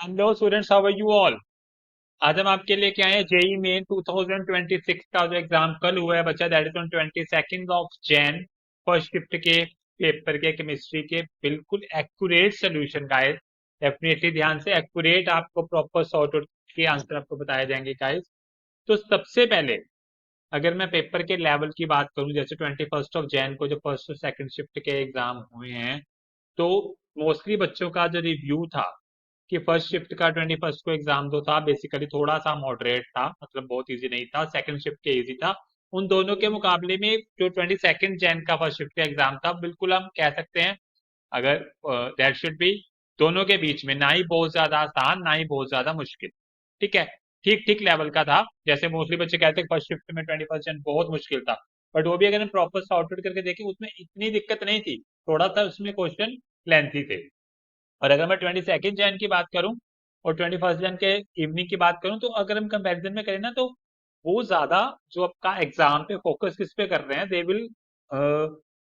Hello students, how are you all. आज हम आपके लिए क्या है, जेई मेन 2026 का जो एग्जाम कल हुआ है बच्चा, that is on 22 of Jain. First shift के पेपर के केमिस्ट्री के बिल्कुल एक्यूरेट सोल्यूशन गाइस। डेफिनेटली ध्यान से एक्यूरेट आपको प्रॉपर सॉर्ट आउट के आंसर आपको बताए जाएंगे गाइस। तो सबसे पहले अगर मैं पेपर के लेवल की बात करूं, जैसे 21 ऑफ जैन को जो फर्स्ट और सेकंड शिफ्ट के एग्जाम हुए हैं, तो मोस्टली बच्चों का जो रिव्यू था कि फर्स्ट शिफ्ट का 21 को एग्जाम जो था बेसिकली थोड़ा सा मॉडरेट था, मतलब बहुत इजी नहीं था। सेकंड शिफ्ट के इजी था। उन दोनों के मुकाबले में जो 22 जैन का फर्स्ट शिफ्ट का एग्जाम था, बिल्कुल हम कह सकते हैं, अगर दैट शुड बी दोनों के बीच में, ना ही बहुत ज्यादा आसान ना ही बहुत ज्यादा मुश्किल। ठीक है, ठीक ठीक लेवल का था। जैसे मोस्टली बच्चे कहते हैं फर्स्ट शिफ्ट में 21 जैन बहुत मुश्किल था, बट वो भी अगर हम प्रॉपर सॉर्ट आउट करके देखें उसमें इतनी दिक्कत नहीं थी। थोड़ा सा उसमें क्वेश्चन लेंथी थे। और अगर मैं 22 जैन की बात करूं और 21 जैन के इवनिंग की बात करूं, तो अगर हम कंपैरिजन में करें ना, तो वो ज्यादा जो आपका एग्जाम पे फोकस किस पे कर रहे हैं, दे विल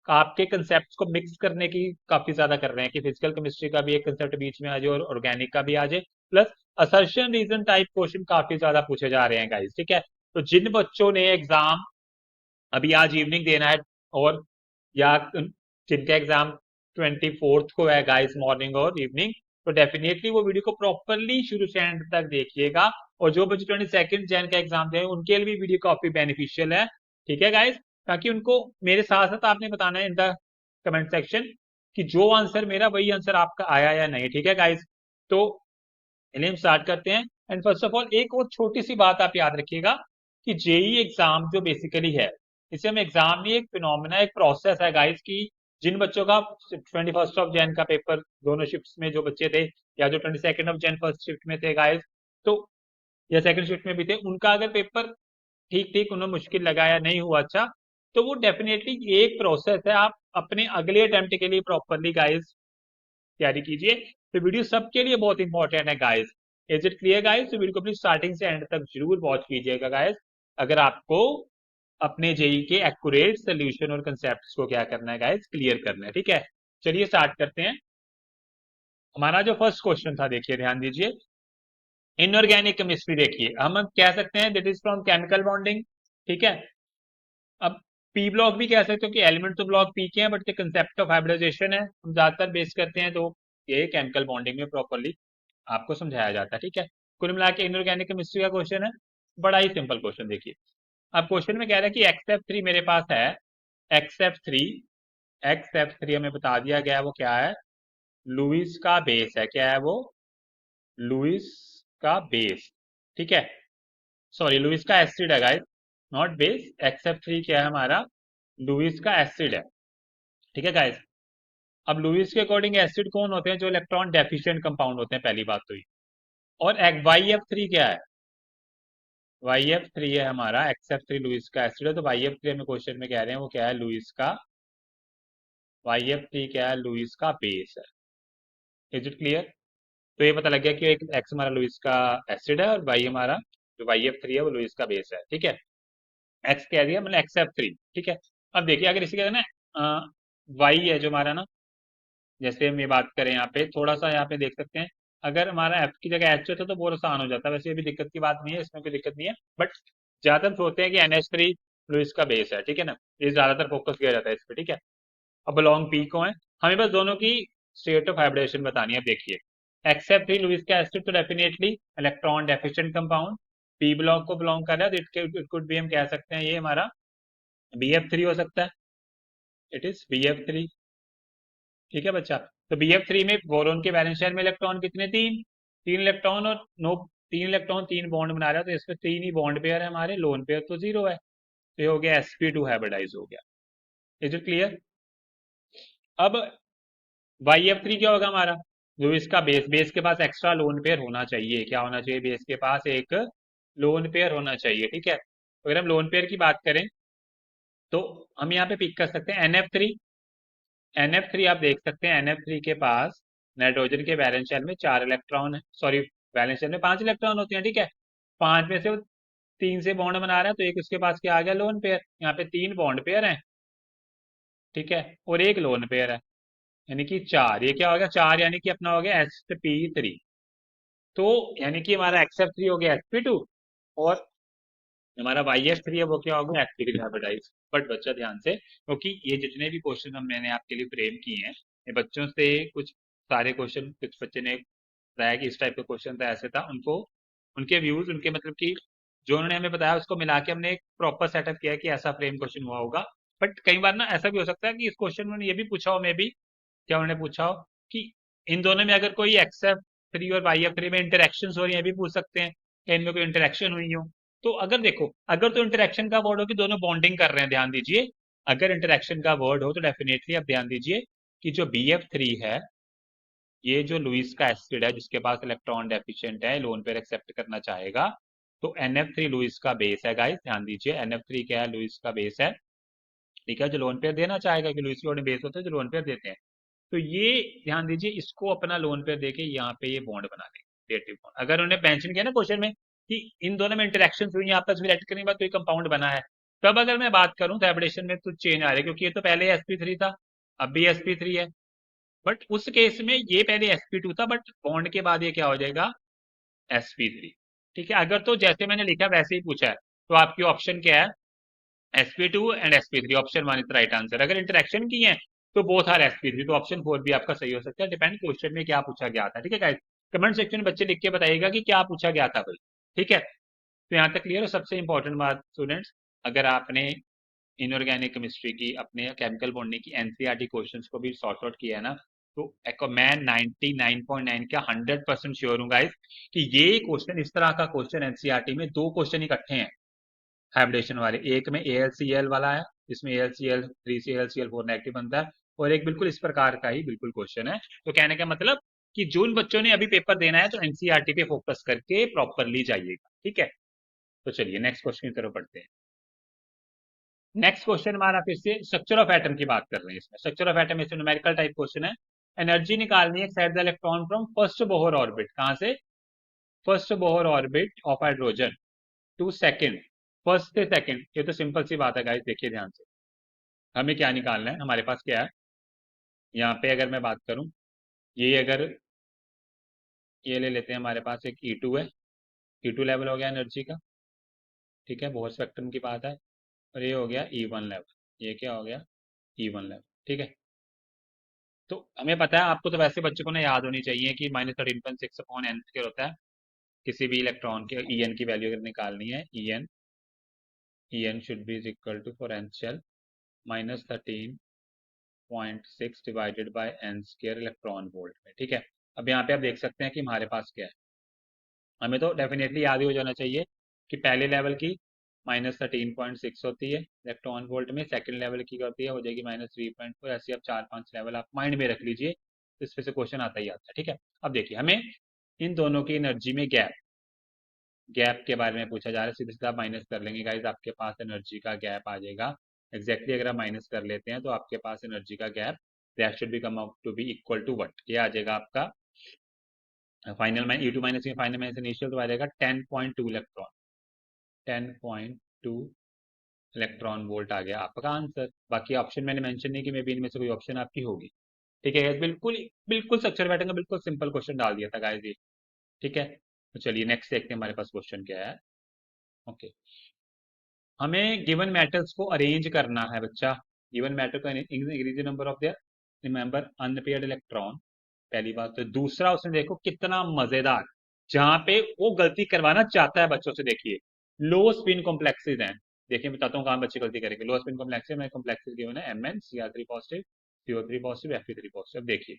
आपके कंसेप्ट को मिक्स करने की काफी ज्यादा कर रहे हैं कि फिजिकल केमिस्ट्री का भी एक कंसेप्ट बीच में आ जाए और ऑर्गेनिक का भी आ जाए। Plus assertion reason type question काफी ज्यादा पूछे जा रहे हैं गाइस। ठीक है, तो जिन बच्चों ने एग्जाम अभी आज इवनिंग देना है, और या जिनका एग्जाम 24th को है गाइस, मॉर्निंग और इवनिंग, तो डेफिनेटली वो वीडियो को प्रॉपरली शुरू से एंड तक देखिएगा। और जो बच्चे 22 जैन का एग्जाम दे उनके लिए भी वीडियो काफी बेनिफिशियल है। ठीक है गाइस, ताकि उनको मेरे साथ साथ आपने बताना है इन द कमेंट सेक्शन कि जो आंसर मेरा वही आंसर आपका आया या नहीं। ठीक है गाइस, तो चलिए हम स्टार्ट करते हैं। एंड फर्स्ट ऑफ ऑल एक और छोटी सी बात आप याद रखिएगा कि जेई एग्जाम जो बेसिकली है, इसे हम एग्जाम नहीं, एक फिनोमिना, एक प्रोसेस है गाइस, की जिन बच्चों का 21 ऑफ जैन का पेपर दोनों शिफ्ट में जो बच्चे थे, या जो 22 ऑफ जैन फर्स्ट शिफ्ट में थे गाइस, तो या सेकंड शिफ्ट में भी थे, उनका अगर पेपर ठीक ठीक उन्हें मुश्किल लगा या नहीं हुआ अच्छा, तो वो डेफिनेटली एक प्रोसेस है। आप अपने अगले अटेम्प्ट के लिए प्रॉपरली गाइस तैयारी कीजिए। तो वीडियो सबके लिए बहुत इंपॉर्टेंट है guys. Is it clear guys? तो वीडियो को अपनी स्टार्टिंग से एंड तक जरूर वॉच कीजिएगा गाइस, अगर आपको अपने जेई के एक्यूरेट सोल्यूशन और कंसेप्ट को क्या करना है गाइस, क्लियर करना है। ठीक है, चलिए स्टार्ट करते हैं। हमारा जो फर्स्ट क्वेश्चन था, देखिए ध्यान दीजिए, इनऑर्गेनिक केमिस्ट्री। देखिए हम कह सकते हैं that is from chemical bonding. ठीक है, अब पी ब्लॉक भी कह सकते हो कि एलिमेंट तो ब्लॉक पी के हैं, बट कंसेप्ट ऑफ हाइब्रिडाइजेशन है, हम ज्यादातर बेस करते हैं, तो ये केमिकल बॉन्डिंग में प्रॉपरली आपको समझाया जाता है। ठीक है, कुल मिला के इनऑर्गेनिक केमिस्ट्री का क्वेश्चन है, बड़ा ही सिंपल क्वेश्चन। देखिए अब क्वेश्चन में कह रहा है कि XF3 मेरे पास है। XF3, XF3 हमें बता दिया गया है वो क्या है, लुईस का बेस है। क्या है वो? लुईस का बेस। ठीक है, सॉरी लुईस का एसिड है गाइस, नॉट बेस। XF3 क्या है हमारा, लुईस का एसिड है। ठीक है गाइस, अब लुईस के अकॉर्डिंग एसिड कौन होते हैं, जो इलेक्ट्रॉन डेफिशिएंट कंपाउंड होते हैं, पहली बात तो ये। और YF3 क्या है, YF3 है हमारा, XF3 लुईस का एसिड है, तो YF3 हमें क्वेश्चन में कह रहे हैं वो क्या है, लुईस का, YF3 क्या है, लुईस का बेस है। Is it clear? तो ये पता लग गया कि एक एक्स हमारा लुईस का एसिड है और वाई हमारा जो YF3 है वो लुईस का बेस है। ठीक है, एक्स कह दिया मतलब XF3। ठीक है, अब देखिए अगर इसी का ना वाई है जो हमारा ना, जैसे हम ये बात करें यहाँ पे, थोड़ा सा यहाँ पे देख सकते हैं, अगर हमारा एफ की जगह एच होता तो बहुत आसान हो जाता। वैसे ये भी दिक्कत की बात नहीं है, इसमें कोई दिक्कत नहीं है, बट ज्यादातर सोचते हैं कि NH3 लुईस का बेस है। ठीक है ना, ये ज्यादातर फोकस किया जाता है इस पे। ठीक है, अब लॉन्ग पी को है, हमें बस दोनों की स्टेट ऑफ हाइब्रिडेशन बतानी है। अब देखिए XF3 लुईस का एसिड तो definitely electron deficient compound P block को बिलोंग कर रहा है, तो इट कुड भी हम कह सकते हैं ये हमारा BF3 हो सकता है। It is BF3। ठीक है बच्चा, तो BF3 में बोरोन के वैलेंस शेल में इलेक्ट्रॉन कितने, तीन। तीन इलेक्ट्रॉन और नो, तीन इलेक्ट्रॉन तीन बॉन्ड बना रहा है, तो इसमें तीन ही बॉन्ड पेयर है हमारे, लोन पेयर तो जीरो है, तो ये हो गया sp2 हाइब्रिडाइज हो गया। Is it clear? अब YF3 क्या होगा हमारा, जो इसका बेस, बेस के पास एक्स्ट्रा लोन पेयर होना चाहिए। क्या होना चाहिए, बेस के पास एक लोन पेयर होना चाहिए। ठीक है, तो अगर हम लोन पेयर की बात करें, तो हम यहाँ पे पिक कर सकते हैं NF3। NF3 आप देख सकते हैं, NF3 के पास नाइट्रोजन के वैलेंस शेल में चार इलेक्ट्रॉन है, सॉरी वैलेंस शेल में पांच इलेक्ट्रॉन होते हैं। ठीक है, पांच में से वो तीन से बॉन्ड बना रहा है, तो एक उसके पास क्या आ गया, लोन पेयर। यहाँ पे तीन बॉन्ड पेयर हैं। ठीक है, और एक लोन पेयर है, यानी कि चार। ये क्या हो गया, चार यानी कि अपना हो गया sp3। तो यानी कि हमारा XF3 हो गया sp2 और हमारा YF3 है वो क्या हो गया एक्टिव हाइब्रिडाइज। बट बच्चा ध्यान से, क्योंकि ये जितने भी क्वेश्चन हम मैंने आपके लिए फ्रेम किए हैं, ये बच्चों से कुछ सारे क्वेश्चन कुछ बच्चे ने बताया कि इस टाइप का क्वेश्चन था, ऐसे था, उनको उनके व्यूज उनके मतलब कि जो उन्होंने हमें बताया उसको मिला के हमने एक प्रॉपर सेटअप किया कि ऐसा फ्रेम क्वेश्चन हुआ होगा। बट कई बार ना ऐसा भी हो सकता है कि इस क्वेश्चन में ये भी पूछा हो, मे भी क्या उन्होंने पूछा हो कि इन दोनों में अगर कोई XF3 और YF3 में इंटरेक्शन हो रही है भी पूछ सकते हैं, या इनमें कोई इंटरेक्शन हुई हो। तो अगर देखो, अगर तो इंटरेक्शन का वर्ड हो कि दोनों बॉन्डिंग कर रहे हैं, ध्यान दीजिए, अगर इंटरेक्शन का वर्ड हो तो डेफिनेटली आप ध्यान दीजिए कि जो BF3 है, ये जो लुईस का एसिड है जिसके पास इलेक्ट्रॉन डेफिशिएंट है, लोन पेयर एक्सेप्ट करना चाहेगा, तो NF3 लुईस का बेस है गाइस, ध्यान दीजिए NF3 क्या है, लुईस का बेस है। ठीक है, जो लोन पेयर देना चाहेगा कि लुईस के बेस होते हैं जो लोन पेयर देते हैं। तो ये ध्यान दीजिए, इसको अपना लोन पेयर देके यहाँ पे ये बॉन्ड बना देंगे, रिलेटिव बॉन्ड। अगर उन्हें मेंशन किया ना क्वेश्चन में कि इन दोनों में इंटरेक्शन हुई है, आपस में रिएक्ट करने के बाद कोई कंपाउंड बना है, तब अगर मैं बात करूं तो एब्रेशन में तो चेंज आ रहा है, क्योंकि ये तो पहले sp3 था, अब भी sp3 है। बट उस केस में ये पहले sp2 था, बट बॉन्ड के बाद ये क्या हो जाएगा, sp3। ठीक है, अगर तो जैसे मैंने लिखा वैसे ही पूछा है, तो आपकी ऑप्शन क्या है, sp2 and sp3, option 1 is right answer. अगर इंटरेक्शन की है तो बोथ आर sp3, तो ऑप्शन 4 भी आपका सही हो सकता है, डिपेंड क्वेश्चन में क्या पूछा गया था। ठीक है गाइस, कमेंट सेक्शन में बच्चे लिख के बताइएगा कि क्या पूछा गया था भाई। ठीक है, तो यहाँ तक क्लियर हो। सबसे इंपॉर्टेंट बात स्टूडेंट्स, अगर आपने इनऑर्गेनिक केमिस्ट्री की अपने केमिकल बॉन्डिंग की एनसीईआरटी क्वेश्चंस को भी सॉर्ट आउट किया है ना, तो मैं 99.9 का 100% श्योर हूँ गाइस कि ये क्वेश्चन, इस तरह का क्वेश्चन एनसीईआरटी में दो क्वेश्चन इकट्ठे हैं हाइब्रिडेशन वाले, एक में AlCl वाला है जिसमें AlCl 3ClCl4 नेगेटिव बनता है, और एक बिल्कुल इस प्रकार का ही बिल्कुल क्वेश्चन है। तो कहने का मतलब कि जो उन बच्चों ने अभी पेपर देना है तो एनसीईआरटी पे फोकस करके प्रॉपरली जाइएगा। ठीक है, तो चलिए नेक्स्ट क्वेश्चन की तरफ बढ़ते हैं। नेक्स्ट क्वेश्चन हमारा फिर से स्ट्रक्चर ऑफ एटम की बात कर रहे हैं। इसमें स्ट्रक्चर ऑफ एटम इसमें न्यूमेरिकल टाइप क्वेश्चन है। एनर्जी निकालनी है excite the electron from first Bohr orbit, कहां से, first Bohr orbit of hydrogen to second, first से सेकंड। ये तो सिंपल सी बात है गाइस, देखिए ध्यान से, हमें क्या निकालना है, हमारे पास क्या है, यहाँ पे अगर मैं बात करूं, ये अगर ये ले लेते हैं, हमारे पास एक E2 है, E2 लेवल हो गया एनर्जी का। ठीक है, बोहर स्पेक्ट्रम की बात है, और ये हो गया E1 लेवल, ये क्या हो गया, E1 लेवल। ठीक है, तो हमें पता है, आपको तो वैसे बच्चों को ना याद होनी चाहिए कि -13.6 अपॉन एन स्क्वायर होता है किसी भी इलेक्ट्रॉन के। En की वैल्यू अगर निकालनी है, En should be is equal to for N shell -13.6 divided by N square electron volt में। ठीक है, अब यहाँ पे आप देख सकते हैं कि हमारे पास क्या है, हमें तो डेफिनेटली याद ही हो जाना चाहिए कि पहले लेवल की -13.6 होती है इलेक्ट्रॉन वोल्ट में, सेकंड लेवल की होती है, हो जाएगी -3.4। ऐसे आप 4-5 लेवल आप माइंड में रख लीजिए, इस पे से क्वेश्चन आता ही आता है। ठीक है, अब देखिए हमें इन दोनों की एनर्जी में गैप के बारे में पूछा जा रहा है। सीधे सीधा आप माइनस कर लेंगे गाइज, आपके पास एनर्जी का गैप आ जाएगा एग्जैक्टली। अगर आप माइनस कर लेते हैं तो आपके पास एनर्जी का gap that should be come out to be equal to what, ये आ जाएगा आपका फाइनल में E2 minus final minus initial, तो आ जाएगा 10.2 इलेक्ट्रॉन, 10.2 इलेक्ट्रॉन वोल्ट आ गया आपका आंसर। बाकी ऑप्शन मैंने मेंशन नहीं कि मे बी इनमें से कोई ऑप्शन आपकी होगी। ठीक है, बिल्कुल बिल्कुल स्ट्रक्चर बैठेंगे, बिल्कुल सिंपल क्वेश्चन डाल दिया था गाइस ये। ठीक है, तो चलिए नेक्स्ट देखते हैं हमारे पास क्वेश्चन क्या है। ओके, हमें गिवन मेटल्स को अरेंज करना है बच्चा, गिवन मेटल का increase number of their remember unpaired electron, पहली बात। तो दूसरा उसने देखो कितना मजेदार, जहां पे वो गलती करवाना चाहता है बच्चों से, देखिए लो स्पिन कॉम्प्लेक्सेस हैं। देखिए बताता हूँ कहाँ बच्चे गलती करेंगे। लो स्पिन कॉम्प्लेक्सेस में कॉम्प्लेक्सेस गिवन है Mn Cr3 positive, CO3 positive, Fe3 positive. देखिए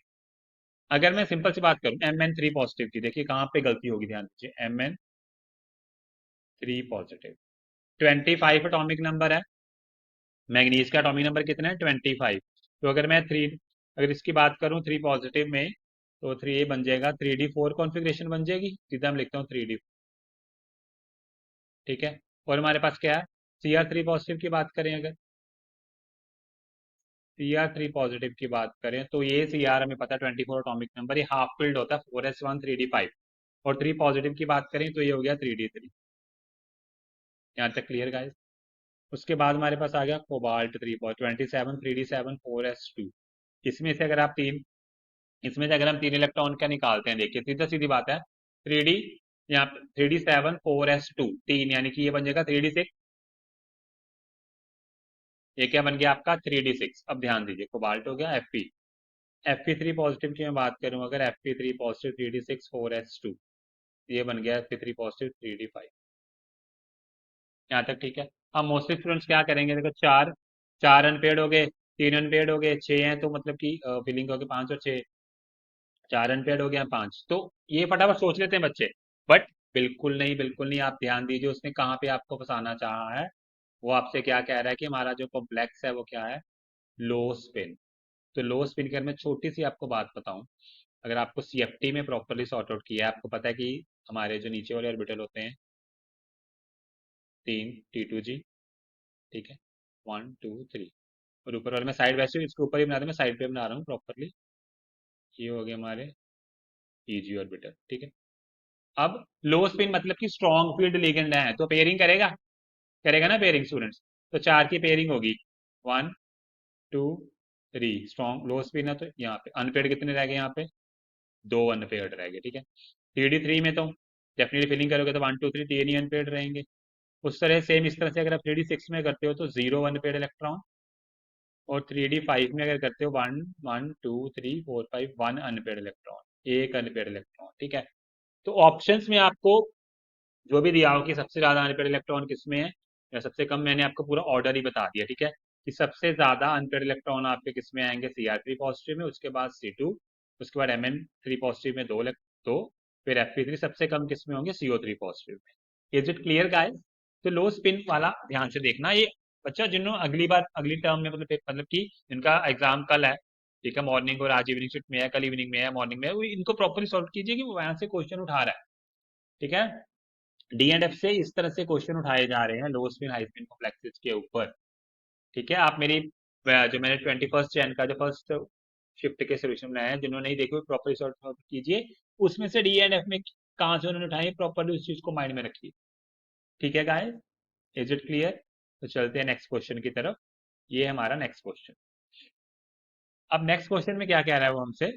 अगर मैं सिंपल सी बात करूं Mn3 पॉजिटिव की, देखिए कहाँ पे गलती होगी, ध्यान दीजिए Mn3 पॉजिटिव 25 एटॉमिक नंबर है, मैग्नीज का एटॉमिक नंबर कितना है 25। तो अगर मैं अगर इसकी बात करूं 3 पॉजिटिव में, तो 3 बन जाएगा 3d4 कॉन्फ़िगरेशन बन जाएगी, सीधा हम लिखता हूँ 3d। ठीक है, और हमारे पास क्या है, Cr3 पॉजिटिव की बात करें, अगर Cr3 पॉजिटिव की बात करें तो ये Cr हमें पता है 24 एटॉमिक नंबर, ये हाफ फिल्ड होता है 4s1 3d5, और 3 पॉजिटिव की बात करें तो ये हो गया 3d3। यहाँ तक क्लियर गाइस। उसके बाद हमारे पास आ गया कोबाल्ट 3.27 3d7 4s2। इसमें से अगर आप तीन इसमें से अगर हम 3 इलेक्ट्रॉन का निकालते हैं, देखिए सीधा सीधी बात है, 3D, यहाँ पे 3D7 4s2 3, यानी कि ये बन जाएगा 3D6। ये क्या बन गया आपका 3D6। अब ध्यान दीजिए, कोबाल्ट हो गया Fe। Fe3 पॉजिटिव की मैं बात करूं, अगर Fe3 पॉजिटिव 3D6 4s2, ये बन गया Fe3 पॉजिटिव 3D5। यहाँ तक ठीक है। अब मोस्टली स्टूडेंट्स क्या करेंगे, देखो चार, चार अनपेड हो गए, तीन अनपेड हो गए, छह हैं, तो मतलब कि फिलिंग हो गए 5 और 6, चार अनपेड हो गया 5, तो ये फटाफट सोच लेते हैं बच्चे। बट बिल्कुल नहीं, बिल्कुल नहीं, आप ध्यान दीजिए उसने कहाँ पे आपको फंसाना चाहा है। वो आपसे क्या कह रहा है कि हमारा जो कॉम्प्लेक्स है वो क्या है, लो स्पिन। तो लो स्पिन की अगर मैं छोटी सी आपको बात बताऊं, अगर आपको सीएफटी में प्रॉपरली सॉर्ट आउट किया है, आपको पता है कि हमारे जो नीचे वाले ऑर्बिटल होते हैं 3 T2G, ठीक है, 1 2 3, और ऊपर वाले में साइड, वैसे इसके ऊपर ही बना रहा हूं, मैं साइड पे बना रहा हूँ प्रॉपरली। ये हो गए हमारे ईजी ऑर्बिटल, ठीक है। अब लो स्पिन मतलब कि स्ट्रॉन्ग फील्ड लिगेंड है, तो पेयरिंग करेगा, करेगा ना पेयरिंग स्टूडेंट्स। तो चार की पेयरिंग होगी, 1 2 3, स्ट्रॉन्ग लो स्पिन है, तो यहाँ पे अनपेड कितने रह गए, यहाँ पे दो अनपेड रह गए, ठीक है। 3D3 में तो डेफिनेटली फिलिंग करोगे तो 1 2 3 तीन ही अनपेड रहेंगे। उस तरह सेम इस तरह से अगर आप 3D6 में करते हो तो 0 अनपेड इलेक्ट्रॉन, और 3D5 में अगर करते हो 1 1 2 3 4 5 वन अनपेड इलेक्ट्रॉन, एक अनपेड इलेक्ट्रॉन, ठीक है। तो ऑप्शंस में आपको जो भी दिया हो कि सबसे ज्यादा अनपेड इलेक्ट्रॉन किसमें है या सबसे कम, मैंने आपको पूरा ऑर्डर ही बता दिया, ठीक है, कि सबसे ज्यादा अनपेड इलेक्ट्रॉन आपके किसमें आएंगे, Cr3 पॉजिटिव में, उसके बाद C2, उसके बाद Mn3 पॉजिटिव में दो, फिर Fe3 सबसे कम किसमें होंगे, CO3 पॉजिटिव में। Is it clear guys? तो लो स्पिन वाला ध्यान से देखना, ये बच्चा जिन्होंने अगली बार अगली टर्म में मतलब कि जिनका एग्जाम कल है, ठीक है, मॉर्निंग और आज इवनिंग शिफ्ट में है, कल इवनिंग में है, मॉर्निंग में है, वो इनको प्रॉपरली सॉल्व कीजिए कि वो वहां से क्वेश्चन उठा रहा है, ठीक है। डी एंड एफ से इस तरह से क्वेश्चन उठाए जा रहे हैं लो स्पिन हाई स्पिन कॉम्प्लेक्सेस के ऊपर, ठीक है। आप मेरी जो मैंने 21 जैन का जो फर्स्ट शिफ्ट के सोल्यूशन बनाया है, जिन्होंने नहीं देखे प्रॉपर सॉल्व कीजिए, उसमें से डी एंड एफ में कहाँ से उन्होंने उठाए प्रॉपरली उस चीज को माइंड में रखिए, ठीक है गाइस। Is it clear? तो चलते हैं नेक्स्ट क्वेश्चन की तरफ। ये है हमारा नेक्स्ट क्वेश्चन। अब नेक्स्ट क्वेश्चन में क्या कह रहा है वो हमसे,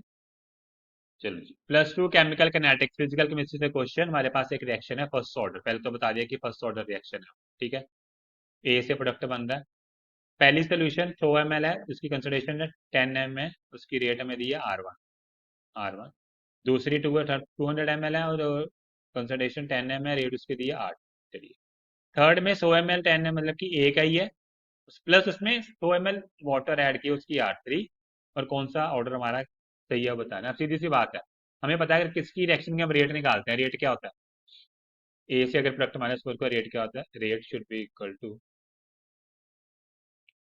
चलो जी, +2 केमिकल किनेटिक्स फिजिकल केमिस्ट्री से क्वेश्चन। हमारे पास एक रिएक्शन है फर्स्ट ऑर्डर, पहले तो बता दिया कि फर्स्ट ऑर्डर रिएक्शन है, ठीक है। ए से प्रोडक्ट बन रहा है, पहली सोल्यूशन 100 ml है, उसकी कंसंट्रेशन है 10 m है, उसकी रेट हमें दी है R1। दूसरी 200 ml है और कंसंट्रेशन 10 m है, रेट उसकी दी है 8। चलिए, थर्ड में 100 ml 10 m मतलब कि एक आई है, प्लस उसमें 100 ml वाटर ऐड किया, उसकी R3। और कौन सा ऑर्डर हमारा सही है बताना। अब सीधी सी बात है, हमें पता है अगर किसकी रिएक्शन के हम रेट निकालते हैं, रेट क्या होता है, ए से अगर प्रोडक्ट माइनस फोर का रेट क्या होता है, rate should be equal to,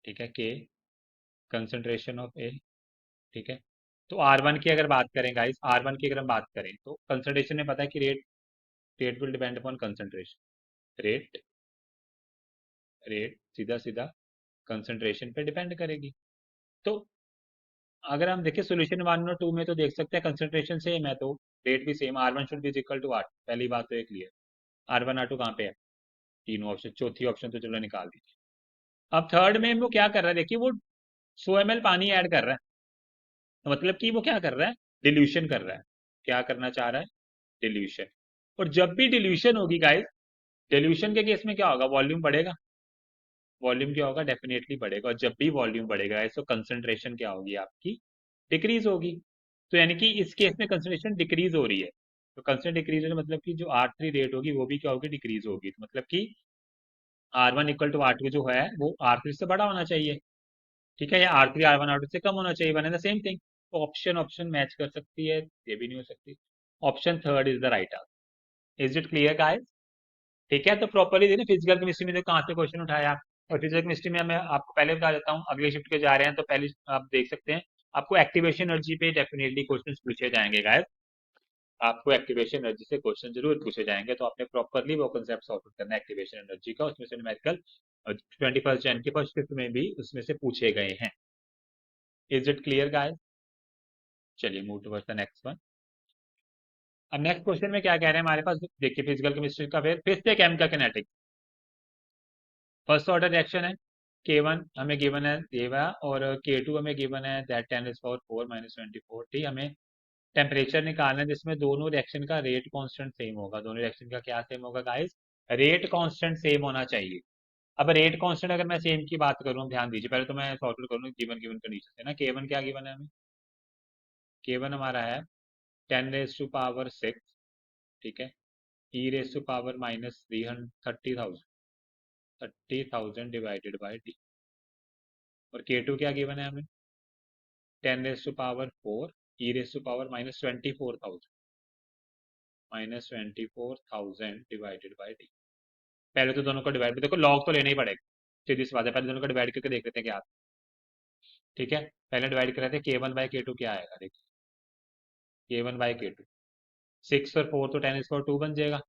ठीक है, के कंसंट्रेशन ऑफ ए, ठीक है। तो R1 की अगर बात करें गाइस, R1 की अगर हम बात करें तो कंसंट्रेशन में पता है कि rate will depend upon concentration, rate rate सीधा सीधा कंसंट्रेशन पे डिपेंड करेगी। तो अगर हम देखें सोल्यूशन 1 और 2 में तो देख सकते हैं कंसंट्रेशन सेम है, तो रेट भी same, R1 should be equal to 8, पहली बात तो ये क्लियर। R1 R2 कहाँ पे है, तीनों ऑप्शन, चौथी ऑप्शन तो चलो निकाल दीजिए। अब थर्ड में वो क्या कर रहा है, देखिए वो 100 ml पानी ऐड कर रहा है, तो मतलब कि वो क्या कर रहा है, डिल्यूशन कर रहा है। क्या करना चाह रहा है, डिल्यूशन। और जब भी डिल्यूशन होगी गाइस, डिल्यूशन के केस में क्या होगा, वॉल्यूम बढ़ेगा, वॉल्यूम क्या होगा, डेफिनेटली बढ़ेगा। और जब भी वॉल्यूम बढ़ेगा गाइस, तो कंसंट्रेशन क्या होगी आपकी, डिक्रीज होगी। तो यानी कि इस केस में कंसंट्रेशन डिक्रीज हो रही है, तो कंसंट्रेशन डिक्रीज होने मतलब कि जो R3 रेट होगी वो भी क्या होगी, डिक्रीज होगी। तो मतलब कि R1 इक्वल टू R2 जो है वो R3 से बड़ा होना चाहिए, ठीक है, या R3 R1 R2 से कम होना चाहिए, one and the same thing. तो ऑप्शन ऑप्शन मैच कर सकती है, ये भी नहीं हो सकती। Option third is the right answer. Is it clear guys? ठीक है, तो प्रॉपरली देखिए फिजिकल केमिस्ट्री में तो कहाँ से क्वेश्चन उठाया, और फिजिकल केमिस्ट्री में मैं आपको पहले बता देता हूँ, अगले शिफ्ट के जा रहे हैं तो पहले आप देख सकते हैं, आपको एक्टिवेशन एनर्जी पे डेफिनेटली क्वेश्चन पूछे जाएंगे गाइस। आपको एक्टिवेशन एनर्जी से क्वेश्चन जरूर पूछे जाएंगे, तो आपने प्रॉपरली वो कंसेप्ट सॉर्ट आउट करना है एक्टिवेशन एनर्जी का, उसमें से न्यूमेरिकल 21 जैन के फर्स्ट शिफ्ट में भी उसमें से पूछे गए हैं। Is it clear guys? चलिए move towards the next one. अब नेक्स्ट क्वेश्चन में क्या कह रहे हैं हमारे पास, देखिए फिजिकल केमिस्ट्री का फिर से chemical kinetics, first order reaction है, K1 हमें गिवन है ये वाला, और K2 हमें गिवन है दैट 10⁻⁴ - 24 T हमें टेम्परेचर निकालना है जिसमें दोनों रिएक्शन का रेट कांस्टेंट सेम होगा। दोनों रिएक्शन का क्या सेम होगा गाइस? रेट कांस्टेंट सेम होना चाहिए। अब रेट कांस्टेंट अगर मैं सेम की बात करूं, ध्यान दीजिए, पहले तो मैं सॉल्व करूँ गिवन गिवन कंडीशन है ना। केवन क्या गिवन है हमें? केवन हमारा है 10⁻⁶, ठीक है, e⁻⁻, minus 30,000 divided by T. और K2 क्या गिवन है हमें? 10⁻⁴ e⁻⁻, minus 24,000 divided by T. पहले तो दोनों को डिवाइड, देखो लॉग तो लेना ही पड़ेगा, सीधी सी बात है। पहले दोनों को डिवाइड करके देख लेते हैं क्या आता है। ठीक है, पहले डिवाइड कर रहे थे K1/K2 क्या आएगा, देखिए K1/K2 6 और 4 तो 10⁻² बन जाएगा।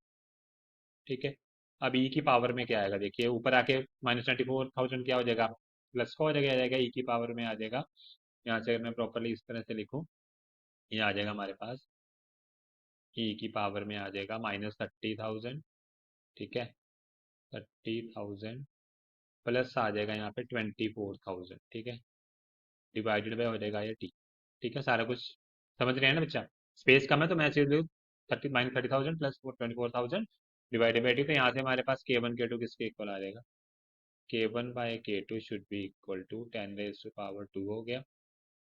ठीक है, अब ई की पावर में क्या आएगा, देखिए ऊपर आके -24,000 क्या हो जाएगा, प्लस का हो जाएगा, आ जाएगा ई की पावर में आ जाएगा। यहाँ से अगर मैं प्रॉपरली इस तरह से लिखूँ, ये आ जाएगा हमारे पास ई की पावर में आ जाएगा -30,000, ठीक है, 30,000 प्लस आ जाएगा यहाँ पे 24,000, ठीक है, डिवाइडेड बाय हो जाएगा ये टी। ठीक है, सारा कुछ समझ रहे हैं ना बच्चा? स्पेस कम है तो मैं सीधे 30,000 प्लस 24,000 डिवाइडेड बाई टी। तो यहाँ से हमारे पास K1 K2 किसके इक्वल आ जाएगा? K1/K2 should be equal to 10⁻² हो गया।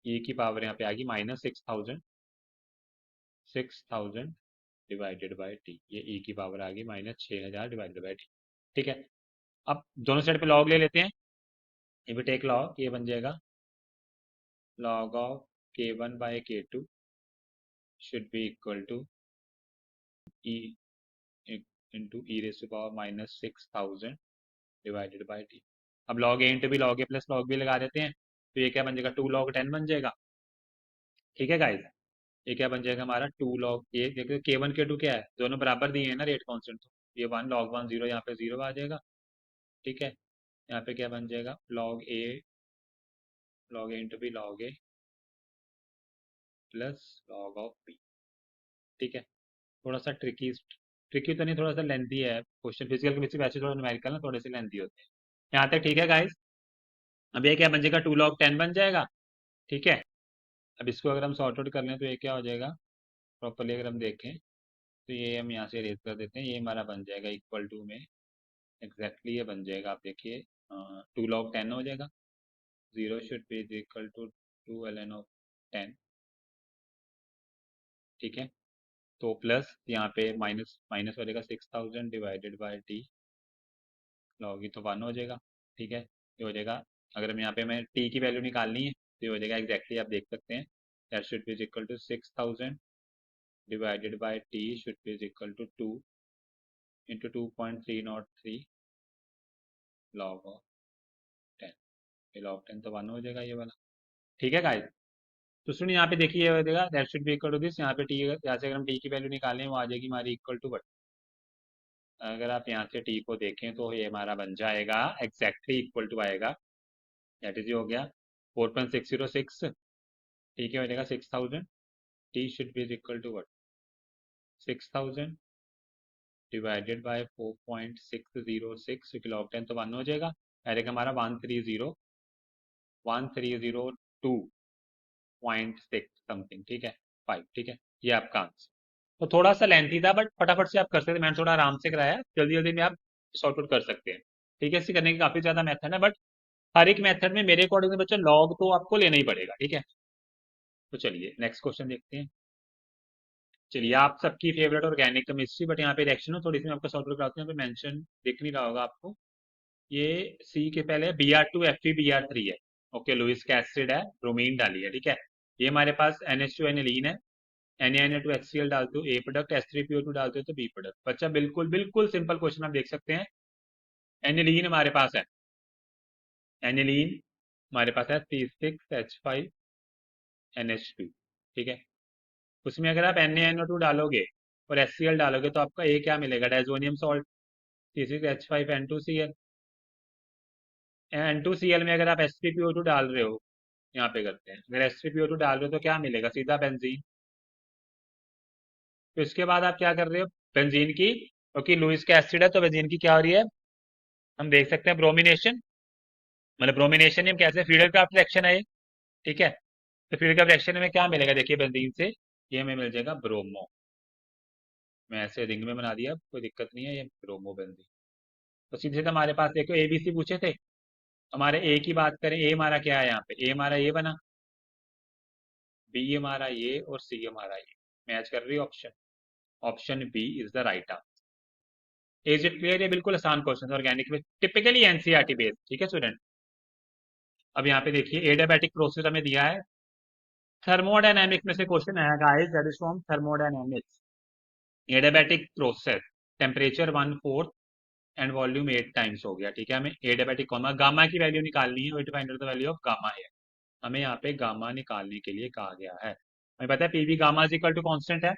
ई की पावर यहाँ पे आ गई -6,000 डिवाइडेड बाई टी। ये ई की पावर आ गई -6,000 डिवाइडेड बाई टी। ठीक है, अब दोनों साइड पे लॉग ले लेते हैं। ये भी टेक लॉग, ये बन जाएगा log of K1/K2 should be equal to e into e⁻⁻6,000 divided by T. अब log a into B, log a plus log b लगा देते हैं, तो ये क्या बन जाएगा, 2 log 10 बन जाएगा। ठीक है गाइस, ये क्या बन जाएगा हमारा 2 log, ये देखो K1 K2 क्या है, दोनों बराबर दिए हैं ना रेट कांस्टेंट, तो ये 1 log 1 0, यहाँ पे 0 आ जाएगा। ठीक है, यहाँ पे क्या बन जाएगा, log a into B, log a plus log of b। ठीक है, थोड़ा सा ट्रिकी, ट्रिकी तो नहीं, थोड़ा सा लेंथी है क्वेश्चन, फिजिकल केमिस्ट्री वैसे थोड़ा न्यूमेरिकल ना थोड़े से लेंथी होते हैं। यहाँ तक ठीक है गाइस? अब ये क्या बन जाएगा, 2 log 10 बन जाएगा। ठीक है, अब इसको अगर हम सॉर्ट आउट कर लें तो ये क्या हो जाएगा, प्रॉपरली अगर हम देखें तो ये हम यहाँ से रेज कर देते हैं, ये हमारा बन जाएगा इक्वल टू में एग्जैक्टली ये बन जाएगा, आप देखिए 2 log 10 हो जाएगा, 0 should be equal to 2 ln of 10। ठीक है, तो प्लस यहाँ पे माइनस माइनस हो जाएगा 6,000 डिवाइडेड बाई टी, लॉग ही तो 1 हो जाएगा। ठीक है, ये हो जाएगा, अगर हम यहाँ पे हमें टी की वैल्यू निकालनी है तो ये हो जाएगा एग्जैक्टली, आप देख सकते हैं that should be equal to 6,000 divided by T should be equal to 2 into 2.303 log of 10। ये लॉग 10 तो 1 हो जाएगा ये वाला। ठीक है गाइस, तो सुनिए यहाँ पे देखिए, ये हो जाएगा that should be equal to this, यहाँ पे टी, यहाँ से अगर हम टी की वैल्यू निकालें वो आ जाएगी हमारी इक्वल टू बट, अगर आप यहाँ से टी को देखें तो ये हमारा बन जाएगा एग्जैक्टली इक्वल टू आएगा, दैट इज हो गया 4.606। ठीक है, हो जाएगा 6,000, T should be equal to what, 6,000 divided by 4.606, क्योंकि लॉग 10 तो 1 हो जाएगा, आएगा हमारा 130,1302.6 समथिंग। ठीक है, 5। ठीक है, ये आपका आंसर तो थोड़ा सा लेंथी था, बट फटाफट से आप कर सकते हैं, मैंने थोड़ा आराम से कराया, जल्दी जल्दी में आप सॉर्ट आउट कर सकते हैं। ठीक है, इससे करने के काफी ज्यादा मेथड है, बट हर एक मेथड में मेरे अकॉर्डिंग बच्चा लॉग तो आपको लेना ही पड़ेगा। ठीक है, तो चलिए नेक्स्ट क्वेश्चन देखते हैं। चलिए, आप सबकी फेवरेट ऑर्गेनिक केमिस्ट्री, बट यहाँ पे रिएक्शन हो थोड़ी सी मैं आपको सॉर्ट आउट कराता हूँ, यहाँ पे मेंशन दिख नहीं रहा होगा आपको, ये सी के पहले Br2Fe Br3 है। ओके, लुइस का एसिड है, ब्रोमीन डाली है। ठीक है, ये हमारे पास NH2 एनिलीन है, Na2HCl डालते हो A प्रोडक्ट, H3PO2 डालते हो तो B प्रोडक्ट। बच्चा बिल्कुल बिल्कुल सिंपल क्वेश्चन आप देख सकते हैं, एनिलीन हमारे पास है, एनिलीन हमारे पास है C6H5NH2। ठीक है, उसमें अगर आप NaNO2 डालोगे और HCl डालोगे तो आपका A क्या मिलेगा, डायजोनियम सॉल्ट, C6H5N2Cl। N2Cl में अगर आप H3PO2 डाल रहे हो, यहाँ पे करते हैं, अगर H3PO2 डाल रहे हो तो क्या मिलेगा, सीधा बेंजीन। तो इसके बाद आप क्या कर रहे हो, बेंजीन की, क्योंकि लुइस का एसिड है तो बेंजीन की क्या हो रही है, हम देख सकते हैं ब्रोमिनेशन, मतलब ब्रोमिनेशन हम कैसे, फ्रीडल क्राफ्ट रिएक्शन है ये। ठीक है, तो फ्रीडल क्राफ्ट रिएक्शन में क्या मिलेगा, देखिए बेंजीन से ये हमें मिल जाएगा ब्रोमो। मैं ऐसे रिंग में बना दिया, कोई दिक्कत नहीं है, ये ब्रोमो बन दी। तो सीधे सीधे हमारे पास देखो ए बी सी पूछे थे, हमारे ए की बात करें, ए हमारा क्या है यहाँ पे, ए हमारा ये बना, बी हमारा ये और सी हमारा ये, मैच कर रही है option, option B is the right answer. Is it clear? ये बिल्कुल आसान क्वेश्चन, ऑर्गेनिक में टिपिकली एनसीईआरटी बेस्ड, ठीक है स्टूडेंट। अब यहाँ पे देखिए एडियाबैटिक प्रोसेस हमें दिया है, थर्मोडायनेमिक्स में से क्वेश्चन आया guys, that is from thermodynamics. Adiabatic process, temperature 1/4 and volume 8 times हो गया, ठीक है। हमें एडियाबैटिक कॉमा गामा की वैल्यू निकालनी है, to find out the value of gamma है, हमें यहाँ पे गामा निकालने के लिए कहा गया है। हमें पता है PV gamma is equal to constant है,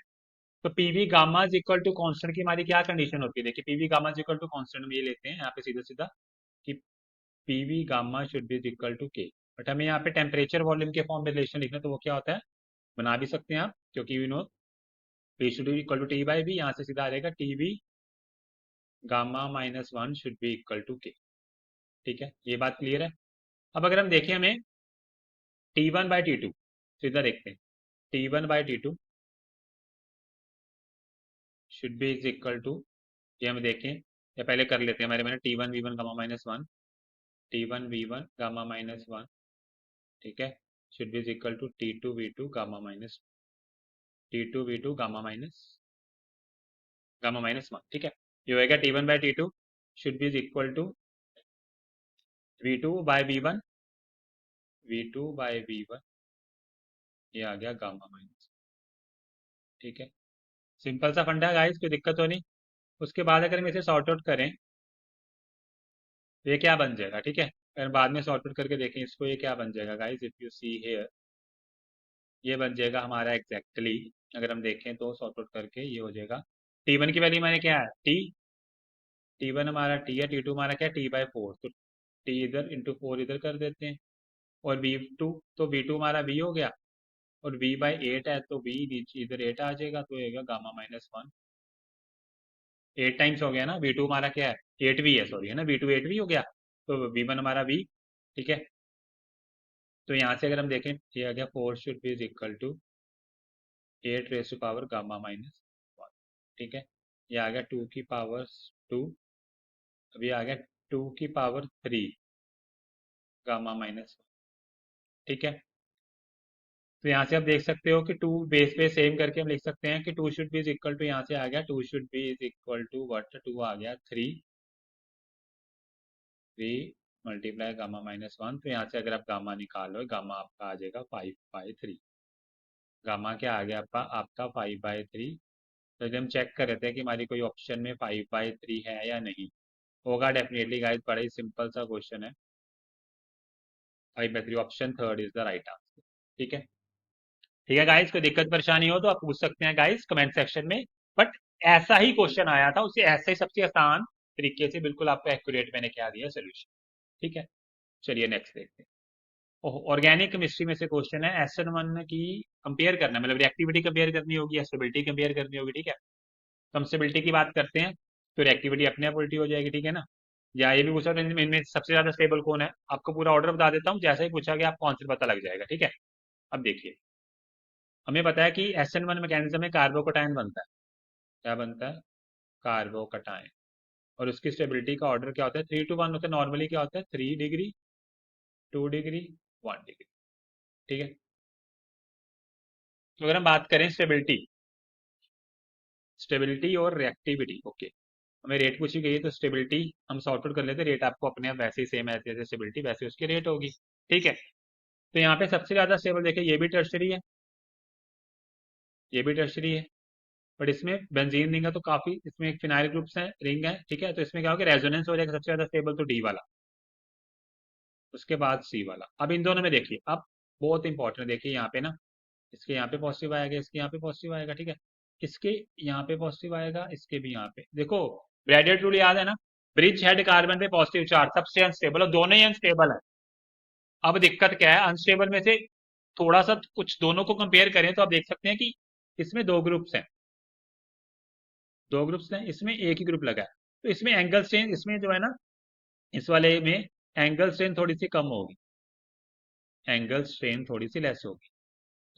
तो PV gamma is equal to constant की हमारी क्या कंडीशन होती है, देखिए PV gamma is equal to constant में ये लेते हैं यहाँ पे सीधा सीधा कि PV gamma should be equal to K, but हमें यहाँ पे टेम्परेचर वॉल्यूम के फॉर्म में रिलेशन लिखना है, तो वो क्या होता है, बना भी सकते हैं आप, क्योंकि you know P should be equal to T by B, यहाँ से सीधा आ जाएगा TV gamma -1 should be equal to K, ठीक है, ये बात क्लियर है। अब अगर हम देखें हमें T1/T2, सीधा देखते हैं, T1/T2 should be is equal to, ये हम देखें या पहले कर लेते हैं, हमारे मैंने T1V1 गामा -1, T1V1 गामा -1, ठीक है, should be is equal to T2V2 gamma minus, T2V2 gamma -1, ठीक है। ये होएगा T1/T2 should be is equal to V2/V1, V2/V1, ये आ गया गामा माइनस, ठीक है। सिंपल सा फंडा है गाइस, कोई दिक्कत तो नहीं। उसके बाद अगर हम इसे सॉर्ट आउट करें तो ये क्या बन जाएगा, ठीक है, अगर बाद में सॉर्ट आउट करके देखें इसको, ये क्या बन जाएगा guys, if you see here, ये बन जाएगा हमारा एग्जैक्टली अगर हम देखें तो सॉर्ट आउट करके ये हो जाएगा, T1 की वैल्यू हमारे क्या है T1 हमारा T है, T2 हमारा क्या है T/4, तो T इधर इंटू 4 इधर कर देते हैं, और V2, तो V2 हमारा V हो गया, और V/8 है तो V नीचे इधर 8 आ जाएगा, तो होगा गामा -1, 8 टाइम्स हो गया ना, V2 हमारा क्या है 8V है, सॉरी है ना, V2 8V हो गया, तो V1 हमारा V, ठीक है। तो यहाँ से अगर हम देखें ये आ गया 4 should be is equal to 8 gamma -1, ठीक है। ये आ गया 2 की पावर 2, अभी आ गया 2 की पावर 3 गामा -1, ठीक है। तो यहाँ से आप देख सकते हो कि 2 बेस पे सेम करके हम लिख सकते हैं कि 2 should be is equal to, यहाँ से आ गया 2 should be is equal to what, 2 आ गया 3 मल्टीप्लाई गामा -1, तो यहाँ से अगर आप गामा निकालो, गामा आपका आ जाएगा 5/3, गामा क्या आ गया आपका 5/3। तो जब हम चेक कर रहे थे कि हमारी कोई ऑप्शन में 5/3 है या नहीं, होगा डेफिनेटली गाइस, बड़ा ही सिंपल सा क्वेश्चन है, 5/3 option third is the right answer, ठीक है। ठीक है गाइस, कोई दिक्कत परेशानी हो तो आप पूछ सकते हैं गाइस कमेंट सेक्शन में, बट ऐसा ही क्वेश्चन आया था, उसे ऐसे ही सबसे आसान तरीके से बिल्कुल आपको एक्यूरेट मैंने क्या दिया सोल्यूशन, ठीक है। चलिए नेक्स्ट देखते हैं, ऑर्गेनिक केमिस्ट्री में से क्वेश्चन है, SN1 की कंपेयर करना, मतलब रिएक्टिविटी कंपेयर करनी होगी या स्टेबिलिटी कंपेयर करनी होगी, ठीक है। तो हम स्टेबिलिटी की बात करते हैं, तो रिएक्टिविटी अपने आप उल्टी हो जाएगी, ठीक है ना। या ये भी पूछा था इनमें सबसे ज्यादा स्टेबल कौन है, आपको पूरा ऑर्डर बता देता हूँ, जैसा ही पूछा गया आपको आंसर पता लग जाएगा, ठीक है। अब देखिए हमें पता है कि SN1 मैकेनिज्म में कार्बोकटायन बनता है, क्या बनता है, कार्बोकटायन, और उसकी स्टेबिलिटी का ऑर्डर क्या होता है, 3:1 होता है, नॉर्मली क्या होता है 3 डिग्री, 2 डिग्री, 1 डिग्री, ठीक है। तो अगर हम बात करें स्टेबिलिटी, स्टेबिलिटी और रिएक्टिविटी, ओके, हमें रेट पूछी गई है, तो स्टेबिलिटी हम सॉर्ट आउट कर लेते हैं, रेट आपको अपने आप वैसे ही सेम है, जैसे स्टेबिलिटी वैसे उसकी रेट होगी, ठीक है। तो यहाँ पे सबसे ज्यादा स्टेबल देखिए, ये भी टर्शरी है, ये भी टर्शरी है, बट इसमें बेंजीन रिंग है, तो काफी इसमें एक फिनाइल ग्रुप्स है, रिंग है, ठीक है। तो इसमें क्या होगा, रेजोनेंस हो जाएगा, सबसे ज्यादा स्टेबल तो डी वाला, उसके बाद सी वाला। अब इन दोनों में देखिए, अब बहुत इंपॉर्टेंट देखिए यहाँ पे ना, इसके यहाँ पे पॉजिटिव आएगा, इसके यहाँ पे पॉजिटिव आएगा, ठीक है, इसके यहाँ पे पॉजिटिव आएगा, इसके भी यहाँ पे देखो, ब्रैडियट रूल याद है ना, ब्रिज हेड कार्बन पे पॉजिटिव चार्ज सबसे अनस्टेबल, और दोनों ही अनस्टेबल है। अब दिक्कत क्या है, अनस्टेबल में से थोड़ा सा कुछ दोनों को कंपेयर करें तो आप देख सकते हैं कि इसमें दो ग्रुप्स हैं, दो ग्रुप्स हैं, इसमें एक ही ग्रुप लगा है, तो इसमें एंगल स्ट्रेन, इसमें जो है ना, इस वाले में एंगल स्ट्रेन थोड़ी सी कम होगी, एंगल स्ट्रेन थोड़ी सी लेस होगी,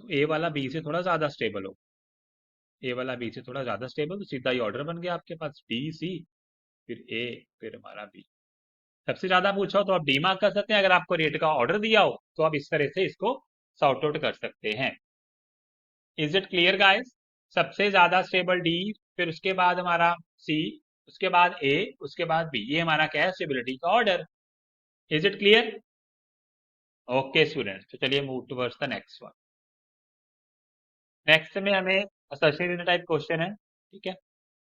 तो ए वाला बी से थोड़ा ज्यादा स्टेबल होगा, ए वाला बी से थोड़ा ज्यादा स्टेबल, तो सीधा ही ऑर्डर बन गया आपके पास, डी सी फिर ए फिर हमारा बी। सबसे ज्यादा पूछा हो तो आप डी मार्क कर सकते हैं, अगर आपको रेट का ऑर्डर दिया हो तो आप इस तरह से इसको सॉर्ट आउट कर सकते हैं। Is it clear guys? सबसे ज्यादा स्टेबल डी, फिर उसके बाद हमारा सी, उसके बाद ए, उसके बाद बी, ये हमारा क्या है, स्टेबिलिटी का order. Is it clear? Okay students, तो चलिए move towards the next one. Next में हमें असोसिएटेड टाइप क्वेश्चन है, ठीक है।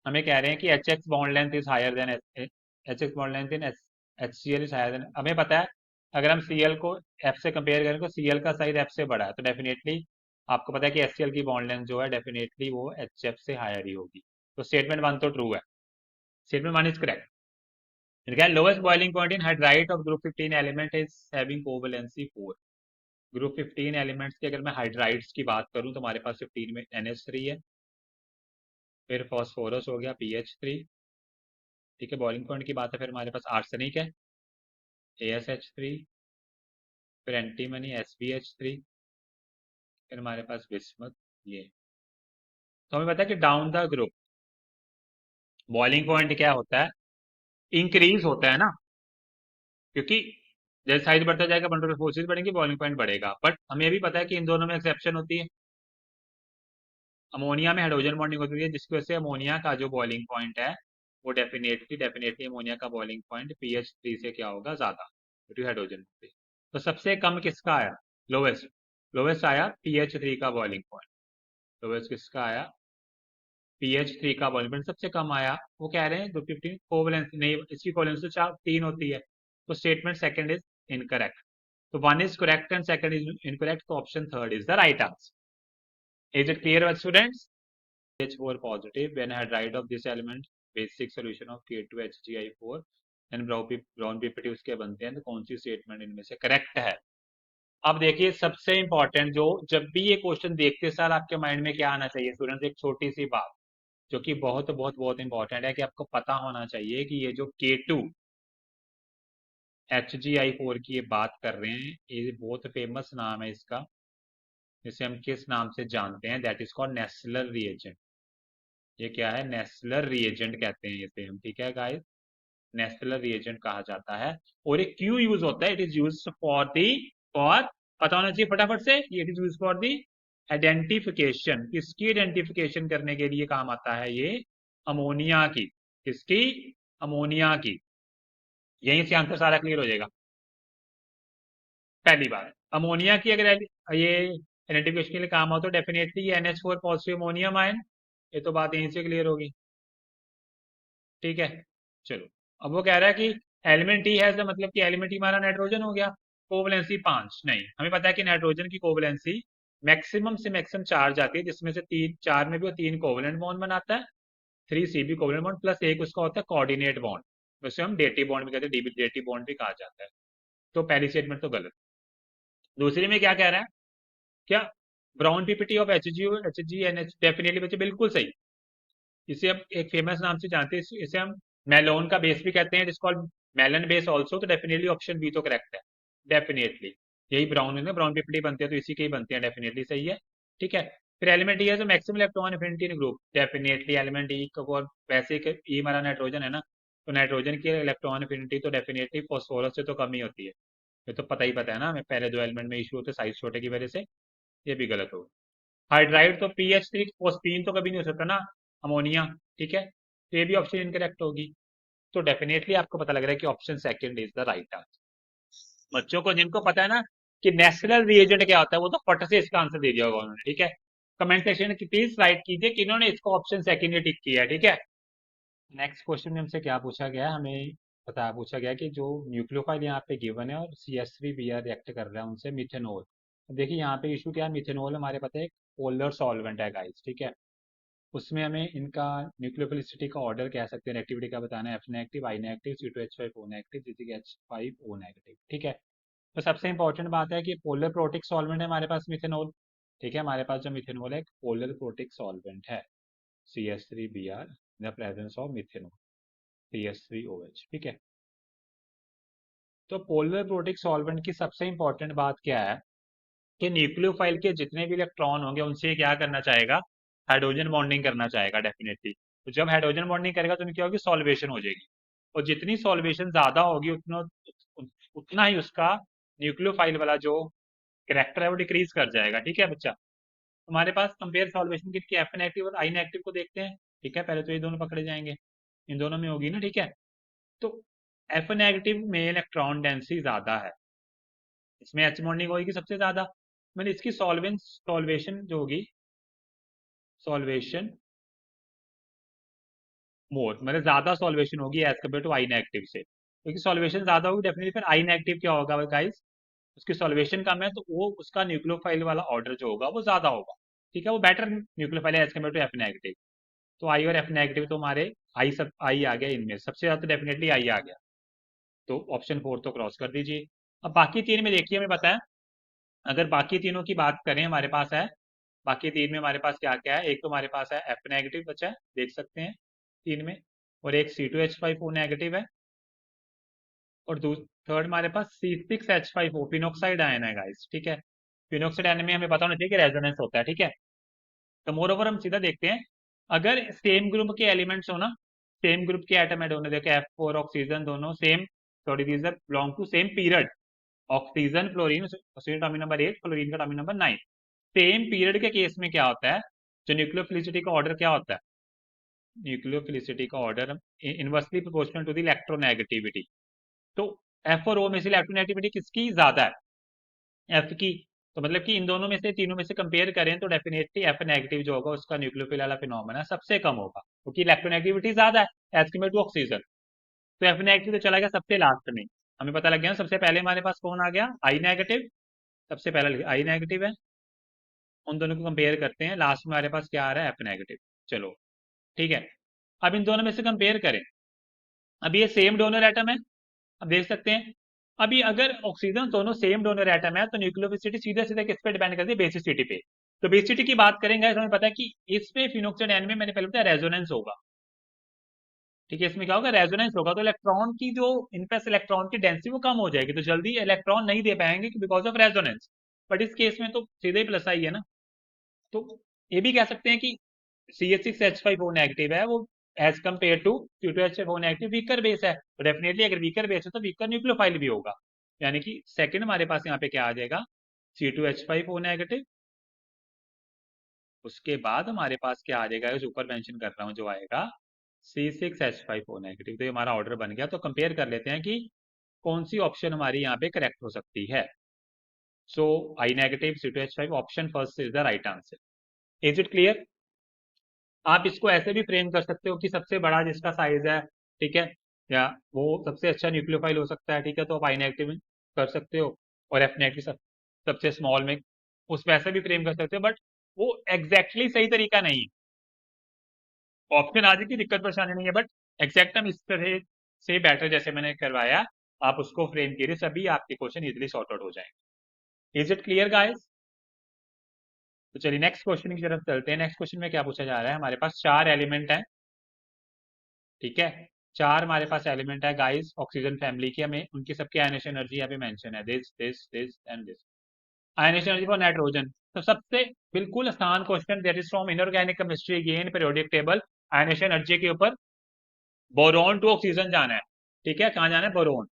हमें कह रहे हैं कि H X bond length is higher than H X bond length in H C L is higher than, हमें पता है अगर हम सी एल को एफ से कंपेयर करें तो सी एल का साइज एफ से बड़ा है, तो डेफिनेटली आपको पता है कि एच सी एल की बॉन्ड लेंथ जो है डेफिनेटली वो एच एफ से हायर ही होगी। तो स्टेटमेंट वन तो ट्रू है, स्टेटमेंट वन इज करेक्ट। क्या lowest boiling point in hydride of group 15 element is having covalency 4। Group 15 elements की अगर मैं हाइड्राइड्स की बात करूं तो हमारे पास 15 में NH3 है, फिर फॉस्फोरस हो गया PH3, ठीक है। बॉइलिंग पॉइंट की बात है, फिर हमारे पास आर्सेनिक है ASH3, फिर एंटीमनी SbH3, फिर हमारे पास बिस्मथ ये। तो हमें पता है कि down the group boiling point क्या होता है, इंक्रीज होता है ना, क्योंकि जैसे साइज बढ़ता जाएगा बंडल फोर्सेज बढ़ेंगे, बॉइलिंग पॉइंट बढ़ेगा। बट हमें ये भी पता है कि इन दोनों में एक्सेप्शन होती है, अमोनिया में हाइड्रोजन बॉन्डिंग होती है, जिसकी वजह से अमोनिया का जो बॉइलिंग पॉइंट है वो डेफिनेटली अमोनिया का बॉइलिंग पॉइंट PH3 से क्या होगा, ज्यादा, क्योंकि हाइड्रोजन पे। तो सबसे कम किसका आया, लोवेस्ट, लोवेस्ट आया PH3 का बॉइलिंग पॉइंट। लोवेस्ट किसका आया, PH3 का बॉइलिंग पॉइंट सबसे कम आया। वो कह रहे हैं 215 कोवलेंस नहीं, इसकी कोवलेंस तो चार तीन होती है, तो स्टेटमेंट सेकंड इज इनकरेक्ट। तो one is correct and second is incorrect, तो option third is the right answer. Is it clear students? H4 positive when hydride of this element basic solution of K2HgI4 and brown PPT उसके बनते हैं, तो कौन सी statement इनमें से correct है? अब देखिए सबसे इंपॉर्टेंट, जो जब भी ये क्वेश्चन देखते सार आपके माइंड में क्या आना चाहिए स्टूडेंट्स, एक छोटी सी बात जो कि बहुत बहुत बहुत इंपॉर्टेंट है, कि आपको पता होना चाहिए कि ये जो K2HgI4 की ये बात कर रहे हैं, ये बहुत फेमस नाम है इसका, जिसे हम किस नाम से जानते हैं, that is called Nessler reagent. ये क्या है, नेस्लर रिएजेंट कहते हैं इसे हम, ठीक है गाइस, नेस्लर रिएजेंट कहा जाता है। और ये क्यों यूज होता है, it is use for the, for, पता होना चाहिए फटाफट से, it is use for the identification, किसकी आइडेंटिफिकेशन करने के लिए काम आता है ये, अमोनिया की, किसकी, अमोनिया की। यहीं से आंसर सारा क्लियर हो जाएगा। पहली बात, अमोनिया की अगर ये आइडेंटिफिकेशन के लिए काम हो तो डेफिनेटली ये NH4 पॉजिटिव अमोनियम आयन, ये तो बात यहीं से क्लियर होगी, ठीक है। चलो, अब वो कह रहा है कि एलिमेंट ई है, मतलब कि एलिमेंट ई हमारा नाइट्रोजन हो गया, कोवलेंसी 5 नहीं, हमें पता है कि नाइट्रोजन की कोवलेंसी मैक्सिमम से मैक्सिमम 4 जाती है, जिसमें से 4 में भी वो 3 कोवलेंट बॉन्ड बनाता है, 3 CB कोवलेंट बॉन्ड प्लस एक उसका होता है कोऑर्डिनेट बॉन्ड, उसे हम डेटिव बॉन्ड भी कहते हैं, डेटिव बॉन्ड भी कहा जाता है। तो पहली स्टेटमेंट तो गलत। दूसरी में क्या कह रहा है, क्या brown PPT of HgNH, definitely बच्चे बिल्कुल सही। इसे हम एक फेमस नाम से जानते हैं, इसे हम मेलोन का बेस भी कहते हैं, जिसको मेलन बेस ऑल्सो, तो डेफिनेटली ऑप्शन बी तो करेक्ट है, डेफिनेटली। यही ब्राउन है ना, ब्राउन पीपीटी बनते हैं तो इसी के ही बनते हैं, डेफिनेटली सही है, ठीक है। फिर एलिमेंट ई है, तो मैक्सिमम इलेक्ट्रॉन एफिनिटी इन ग्रुप, डेफिनेटली एलिमेंट ई को, और वैसे ई हमारा नाइट्रोजन है ना, तो नाइट्रोजन की इलेक्ट्रॉन एफिनिटी तो डेफिनेटली फॉस्फोरस से तो कम ही होती है, ये तो पता है ना हमें, पहले दो एलिमेंट में इशू होते साइज छोटे की वजह से, ये भी गलत होगा। हाइड्राइड तो PH3 फोस्फीन तो कभी नहीं हो सकता ना, अमोनिया, ठीक है, तो ये भी ऑप्शन इनकरेक्ट होगी। तो डेफिनेटली आपको पता लग रहा है कि option second is the right answer. बच्चों को जिनको पता है ना कि नेशनल रिएजेंट क्या होता है, वो तो फट से इसका आंसर दे दिया होगा उन्होंने, ठीक है। कमेंट सेक्शन में प्लीज राइट कीजिए कि इन्होंने इसको ऑप्शन सेकंड टिक किया है, ठीक है। नेक्स्ट क्वेश्चन में हमसे क्या पूछा गया है, हमें पता पूछा गया कि जो न्यूक्लियोफाइल यहाँ पे गिवन है और CH3Br रिएक्ट कर रहा है उनसे मिथेनॉल। देखिए यहाँ पे इशू क्या है, मिथेनॉल हमारे पता है एक पोलर सॉल्वेंट है गाइस, ठीक है। उसमें हमें इनका न्यूक्लियोफिलिसिटी का ऑर्डर कह सकते हैं, एक्टिविटी का बताना है, F negative, I negative, C2H5 O negative, H5 O negative, ठीक है। तो सबसे इंपॉर्टेंट बात है कि पोलर प्रोटिक सॉल्वेंट है हमारे पास मिथेनॉल, ठीक है। हमारे पास जो मिथेनॉल है एक पोलर प्रोटिक सॉल्वेंट है, CH3Br in the presence of methanol CH3OH, ठीक है। तो पोलर प्रोटिक सॉल्वेंट की सबसे इंपॉर्टेंट बात क्या है कि न्यूक्लियोफाइल के जितने भी इलेक्ट्रॉन होंगे उनसे क्या करना चाहेगा, हाइड्रोजन बॉन्डिंग करना चाहेगा डेफिनेटली। तो जब हाइड्रोजन बॉन्डिंग करेगा तो क्या होगी, सॉल्वेशन हो जाएगी, और जितनी सॉल्वेशन ज्यादा होगी उतना उतना ही उसका न्यूक्लियोफाइल वाला जो कैरेक्टर है वो डिक्रीज कर जाएगा। ठीक है बच्चा, हमारे पास कंपेयर सॉल्वेशन की एफ नेगेटिव और आई नेगेटिव को देखते हैं। ठीक है, पहले तो ये दोनों पकड़े जाएंगे, इन दोनों में होगी ना। ठीक है, तो एफ नेगेटिव में इलेक्ट्रॉन डेंसिटी ज्यादा है, इसमें एच बॉन्डिंग होगी सबसे ज्यादा, मतलब इसकी सॉल्वेशन जो होगी, सॉल्वेशन मोर मतलब ज्यादा सॉल्वेशन होगी as compare to I negative से, क्योंकि सॉल्वेशन ज्यादा होगी डेफिनेटली। फिर आई नेगेटिव क्या होगा गाइस, उसकी सॉल्वेशन कम है तो वो उसका न्यूक्लियोफाइल वाला ऑर्डर जो होगा वो ज्यादा होगा। ठीक है, वो बेटर न्यूक्लियोफाइल है as compare to F negative. तो आई और एफ नेगेटिव तो हमारे आई आ गया, इनमें सबसे ज्यादा तो डेफिनेटली आई आ गया, तो ऑप्शन 4 तो क्रॉस कर दीजिए। अब बाकी तीन में देखिए, हमें पता है अगर बाकी तीनों की बात करें हमारे पास है, बाकी तीन में हमारे पास क्या क्या है, एक तो हमारे पास है एफ नेगेटिव बचा है, देख सकते हैं तीन में, और एक C2H5O नेगेटिव है, और थर्ड हमारे पास C6H5O फिनोक्साइड आयन है गाइस। ठीक है, फिनोक्साइड आयन में हमें पता होना चाहिए कि रेजोनेंस होता है। ठीक है, तो मोर ओवर हम सीधा देखते हैं, अगर सेम ग्रुप के एलिमेंट्स हो ना, सेम ग्रुप के एटम है दोनों, देखो F4 ऑक्सीजन दोनों same, sorry these are belong to same period, oxygen fluorine, oxygen का अटॉमिक नंबर 8, फ्लोरीन का अटॉमिक नंबर 9। सेम पीरियड के केस में क्या होता है, जो न्यूक्लियोफिलिसिटी का ऑर्डर क्या होता है, न्यूक्लियोफिलिसिटी का order inversely proportional to the electronegativity. तो एफ और ओ में से इलेक्ट्रोनेगेटिविटी किसकी ज्यादा है, एफ की। तो मतलब कि इन दोनों में से, तीनों में से कंपेयर करें तो डेफिनेटली एफ नेगेटिव जो होगा उसका न्यूक्लियोफिल वाला फिनोमेना सबसे कम होगा, क्योंकि इलेक्ट्रोनेगेटिविटी ज्यादा है एज कम्पेयर टू ऑक्सीजन। तो एफ नेगेटिव तो चला गया सबसे लास्ट में, हमें पता लग गया सबसे पहले हमारे पास कौन आ गया, आई नेगेटिव, सबसे पहले आई नेगेटिव है, उन दोनों को कंपेयर करते हैं, लास्ट में हमारे पास क्या आ रहा है, एफ नेगेटिव। चलो ठीक है, अब इन दोनों में से कंपेयर करें, अब ये सेम डोनर एटम है, अब देख सकते हैं, अभी अगर ऑक्सीजन दोनों सेम डोनर एटम है तो न्यूक्लियोफिलिसिटी सीधे सीधे किस पे डिपेंड करती है, बेसिसिटी पे। तो बेसिसिटी की बात करेंगे तो हमें पता है कि इसमें फिनोक्साइड आयन में मैंने पहले बताया रेजोनेंस होगा। ठीक है, इसमें क्या होगा, रेजोनेंस होगा, तो इलेक्ट्रॉन की जो इनपेस इलेक्ट्रॉन की डेंसिटी वो कम हो जाएगी, तो जल्दी इलेक्ट्रॉन नहीं दे पाएंगे बिकॉज ऑफ रेजोनेंस। बट इस केस में तो सीधे ही प्लस आई है ना, तो ये भी कह सकते हैं कि CH6H5O नेगेटिव है वो as compare to C2H5O negative weaker base है, तो डेफिनेटली अगर वीकर बेस है तो वीकर न्यूक्लियोफाइल भी होगा, यानी कि सेकंड हमारे पास यहाँ पे क्या आ जाएगा, C2H5O नेगेटिव। उसके बाद हमारे पास क्या आ जाएगा, जो ऊपर मेंशन कर रहा हूँ जो आएगा C6H5O नेगेटिव। तो ये हमारा ऑर्डर बन गया, तो कंपेयर कर लेते हैं कि कौन सी ऑप्शन हमारी यहाँ पे करेक्ट हो सकती है। So I negative C2H5 option first is the right answer. Is it clear? आप इसको ऐसे भी फ्रेम कर सकते हो कि सबसे बड़ा जिसका साइज है, ठीक है, या वो सबसे अच्छा न्यूक्लियोफाइल हो सकता है। ठीक है, तो आप आई नेगेटिव कर सकते हो, और एफ नेगेटिव सबसे स्मॉल में, उस वैसे भी फ्रेम कर सकते हो, बट वो एग्जैक्टली सही तरीका नहीं है। ऑप्शन आगे की दिक्कत परेशानी नहीं है, बट एग्जैक्ट हम इस तरह से बेटर जैसे मैंने करवाया, आप उसको फ्रेम कीजिए, सभी आपके क्वेश्चन इजिली सॉर्ट आउट हो जाएंगे। Is it clear guys? तो चलिए नेक्स्ट क्वेश्चन की तरफ चलते हैं। नेक्स्ट क्वेश्चन में क्या पूछा जा रहा है, हमारे पास चार एलिमेंट है। ठीक है, चार हमारे पास एलिमेंट है गाइस ऑक्सीजन फैमिली की, हमें उनकी सबकी आयनेशन एनर्जी यहाँ पे मेंशन है, this this this and this. Ionisation energy for nitrogen, तो सबसे बिल्कुल आसान question, that is from inorganic chemistry again, periodic table, ionisation energy के ऊपर। बोरोन टू ऑक्सीजन जाना है। ठीक है, कहाँ जाना है, बोरोन,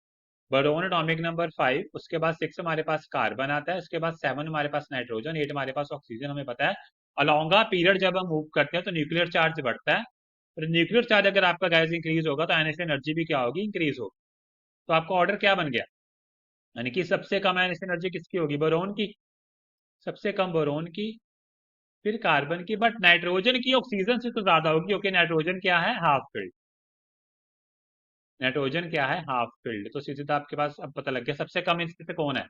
बोरोन एटॉमिक नंबर 5, उसके बाद 6 हमारे पास कार्बन आता है, उसके बाद 7 हमारे पास नाइट्रोजन, 8 हमारे पास ऑक्सीजन। हमें पता है अलोंगा पीरियड जब हम मूव करते हैं तो न्यूक्लियर चार्ज बढ़ता है, तो न्यूक्लियर चार्ज अगर आपका गैस इंक्रीज होगा तो आयनेशन एनर्जी भी क्या होगी, इंक्रीज होगी। तो आपका ऑर्डर क्या बन गया, यानी कि सबसे कम आयनेशन एनर्जी किसकी होगी, बोरोन की, सबसे कम बोरोन की, फिर कार्बन की, बट नाइट्रोजन की ऑक्सीजन से तो ज्यादा होगी, क्योंकि नाइट्रोजन क्या है, हाफ फिल्ड, नाइट्रोजन क्या है, हाफ फिल्ड। तो सीधे आपके पास अब पता लग गया सबसे कम इसमें से कौन है,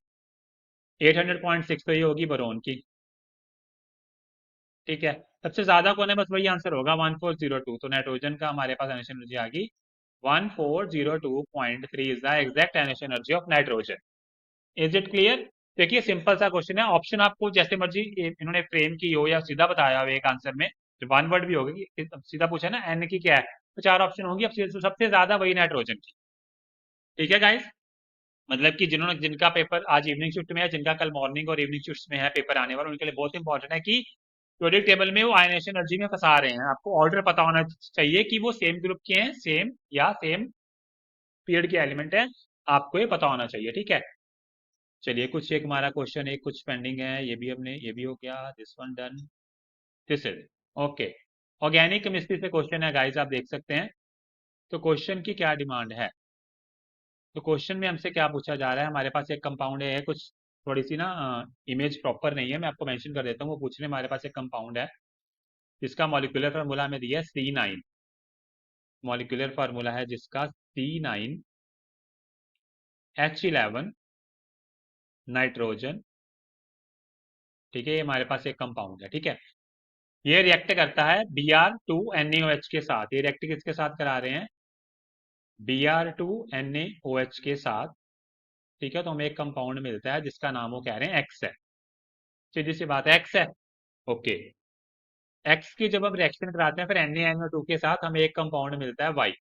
800.6, तो ये होगी बोरोन की। ठीक है, सबसे ज्यादा कौन है, बस वही आंसर होगा 1402, तो नाइट्रोजन का हमारे पास आयनेशन एनर्जी आ गई 1402.3 is the exact ionisation energy of nitrogen. Is it clear? देखिए सिंपल सा क्वेश्चन है, ऑप्शन आपको जैसे मर्जी इन्होंने फ्रेम की हो या सीधा बताया हो एक आंसर में, जो वन वर्ड भी होगा कि सीधा पूछा ना एन की क्या है, तो चार ऑप्शन होंगी, अब सबसे ज्यादा वही नाइट्रोजन की। ठीक है गाइस, मतलब कि जिन्होंने, जिनका पेपर आज इवनिंग शिफ्ट में है, जिनका कल मॉर्निंग और इवनिंग शिफ्ट में है पेपर आने वाला, उनके लिए बहुत इंपॉर्टेंट है कि पीरियोडिक टेबल में वो आयनेशन एनर्जी में फंसा रहे हैं, आपको ऑर्डर पता होना चाहिए कि वो सेम ग्रुप के हैं, सेम या सेम पीरियड के एलिमेंट है, आपको ये पता होना चाहिए, ठीक है। चलिए कुछ एक हमारा क्वेश्चन एक कुछ पेंडिंग है, ये भी हमने, ये भी हो गया, this one done, this is okay. Organic chemistry से क्वेश्चन है गाइस, आप देख सकते हैं। तो क्वेश्चन की क्या डिमांड है, तो क्वेश्चन में हमसे क्या पूछा जा रहा है, हमारे पास एक कंपाउंड है, कुछ थोड़ी सी ना इमेज प्रॉपर नहीं है, मैं आपको मेंशन कर देता हूँ। वो पूछ रहे हैं हमारे पास एक कंपाउंड है जिसका मॉलिक्यूलर फार्मूला हमें दिया है C9, मॉलिक्यूलर फार्मूला है जिसका C9 H11 नाइट्रोजन, ठीक है। ये हमारे पास एक कंपाउंड है, ठीक है। ये रिएक्ट करता है Br2NaOH के साथ, ये रिएक्ट किसके साथ करा रहे हैं, Br2NaOH के साथ, ठीक है। तो हमें एक कंपाउंड मिलता है जिसका नाम वो कह रहे हैं X है, सीधी सी बात है X है, ओके। X की जब हम रिएक्शन कराते हैं फिर NaNO2 के साथ हमें एक कंपाउंड मिलता है Y।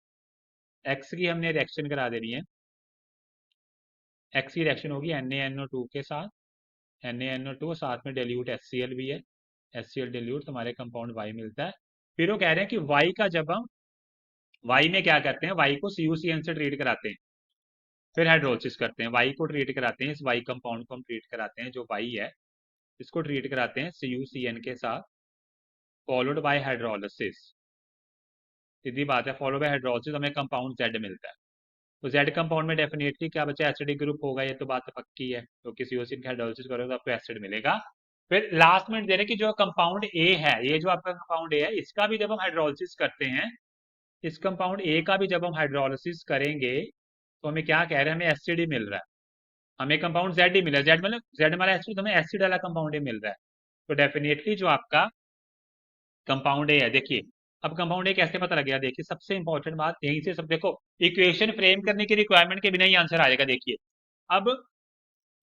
X की हमने रिएक्शन करा देनी है, X की रिएक्शन होगी NaNO2 के साथ, NaNO2 साथ में डिल्यूट HCl भी है, HCl डिल्यूट, तो हमारे कंपाउंड Y मिलता है। फिर वो कह रहे हैं कि Y का जब हम Y में क्या करते हैं, Y को CuCN से ट्रीट कराते हैं, फिर हाइड्रोलिसिस करते हैं, Y को ट्रीट कराते हैं, इस Y कंपाउंड को हम ट्रीट कराते हैं, जो Y है इसको ट्रीट कराते हैं CuCN के साथ, फॉलोड बाय हाइड्रोलिसिस, सीधी बात है, फॉलो बाय हाइड्रोलिसिस हमें कंपाउंड Z मिलता है। तो Z कंपाउंड में डेफिनेटली क्या बचा, एसिडिक ग्रुप होगा, ये तो बात पक्की है, क्योंकि CuCN का हाइड्रोलिसिस करोगे तो आपको एसिड मिलेगा। फिर लास्ट में दे रहे कि जो कंपाउंड ए है, ये जो आपका कंपाउंड ए है, इसका भी जब हम हाइड्रोलिसिस करते हैं, इस कंपाउंड ए का भी जब हम हाइड्रोलिसिस करेंगे तो हमें क्या कह रहे हैं, हमें एसिड ही मिल रहा है, हमें कंपाउंड जेड ही मिला है, जेड मतलब जेड हमारा एसिड, हमें एसिड वाला कंपाउंड ही मिल रहा है। तो डेफिनेटली जो आपका कंपाउंड ए है, देखिए अब कंपाउंड ए कैसे पता लगेगा, देखिए सबसे इंपॉर्टेंट बात यहीं से सब देखो, इक्वेशन फ्रेम करने की रिक्वायरमेंट के बिना ही आंसर आएगा। देखिए अब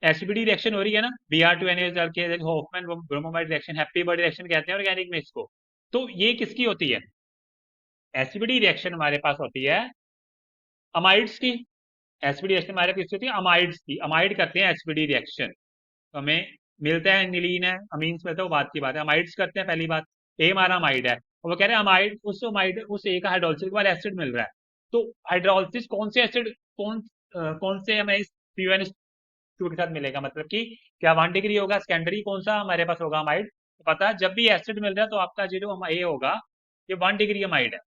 एसिडिटी रिएक्शन हो रही है ना, Br2NaOH के Hoffmann bromamide reaction, happy bird reaction कहते हैं ऑर्गेनिक में इसको। तो ये किसकी होती है, एसिडिटी रिएक्शन हमारे पास होती है अमाइड्स की, एसिडिटी रिएक्शन हमारे पास होती है अमाइड्स की, अमाइड करते हैं एसिडिटी रिएक्शन, तो हमें मिलता है निलीन है, अमीन्स मिलता है, वो बात की बात है। अमाइड्स करते हैं, पहली बात ए हमारा अमाइड है, और वो कह रहे हैं अमाइड उस ए का हाइड्रोलिसिस के बाद एसिड मिल रहा है। तो हाइड्रोलिसिस कौन से एसिड, कौन से हमें इस PUN के साथ मिलेगा, मतलब कि क्या 1 डिग्री होगा, सेकेंडरी कौन सा हमारे पास होगा अमाइड, तो पता है जब भी एसिड मिल रहा है तो आपका जो ए होगा ये 1 डिग्री अमाइड है।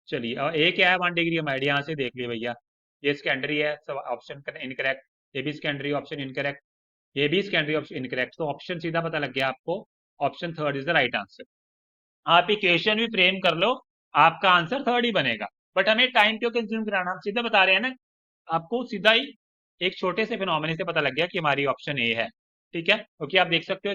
चलिए और ए क्या है, 1 डिग्री अमाइड, यहाँ से देख लिए भैया, ये सेकेंडरी है, सब ऑप्शन इनकरेक्ट, ये भी सेकेंडरी ऑप्शन इनकरेक्ट, ये भी सेकेंडरी ऑप्शन इनकरेक्ट, तो ऑप्शन सीधा पता लग गया आपको, option third is the right answer. आप इक्वेशन भी फ्रेम कर लो, आपका आंसर थर्ड ही बनेगा, बट हमें टाइम क्यों कंज्यूम कराना, हम सीधा बता रहे हैं ना आपको, सीधा ही एक छोटे से फिनोमेना से पता लग गया कि हमारी ऑप्शन ए है, ठीक है। क्योंकि आप देख सकते हो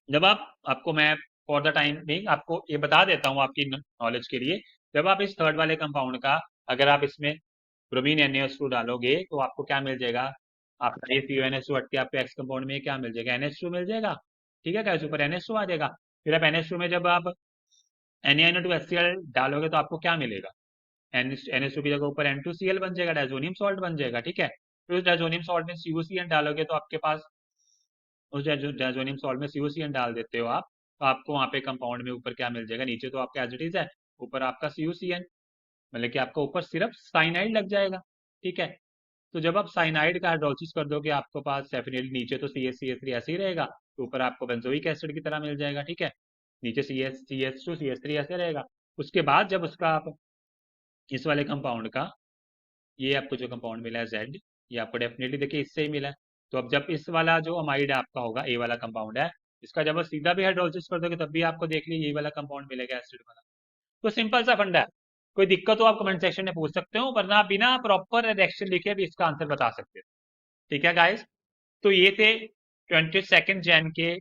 जब आप आपको मैं फॉर द टाइम बिंग आपको ये बता देता हूँ आपकी नॉलेज के लिए, जब आप इस थर्ड वाले कंपाउंड का अगर आप इसमें ब्रोमीन NaOH2 डालोगे तो आपको क्या मिल जाएगा, आपका ये CuNH2 हट के आपको एक्स कंपाउंड में क्या मिल जाएगा, NH2 मिल जाएगा, ठीक है। क्या ऊपर NH2 आ जाएगा, फिर आप NH2 में जब आप NaNO2HCl डालोगे तो आपको क्या मिलेगा, NH2 की जगह ऊपर N2Cl बन जाएगा, डायजोनियम सॉल्ट बन जाएगा, ठीक है। फिर उस डायजोनियम सॉल्ट में CuCN डालोगे तो आपके पास, उस डायजोनियम सॉल्ट में CuCN डाल देते हो आप, तो आपको वहाँ पे कंपाउंड में ऊपर क्या मिल जाएगा, नीचे तो आपका एज इट इज है, ऊपर आपका CuCN, मतलब कि आपका ऊपर सिर्फ साइनाइड लग जाएगा, ठीक है। तो जब आप साइनाइड का हाइड्रोलिसिस कर दोगे आपके पास डेफिनेटली नीचे तो CH3 ऐसे ही रहेगा, तो ऊपर आपको बेंजोइक एसिड की तरह मिल जाएगा, ठीक है। नीचे CH2 CH3 ऐसे रहेगा। उसके बाद जब उसका आप इस वाले कंपाउंड का, ये आपको जो कंपाउंड मिला है Z, ये आपको डेफिनेटली देखिए इससे ही मिला है। तो अब जब इस वाला जो अमाइड आपका होगा, ए वाला कंपाउंड है, इसका जब आप सीधा भी हाइड्रोलिसिस कर दोगे तब भी आपको देख लीजिए ये वाला कंपाउंड मिलेगा एसिड वाला। तो सिंपल सा फंडा है, कोई दिक्कत हो आप कमेंट सेक्शन में पूछ सकते हो, वरना बिना प्रॉपर रिएक्शन लिखे भी इसका आंसर बता सकते हो, ठीक है गाइस। तो ये थे 22 जैन के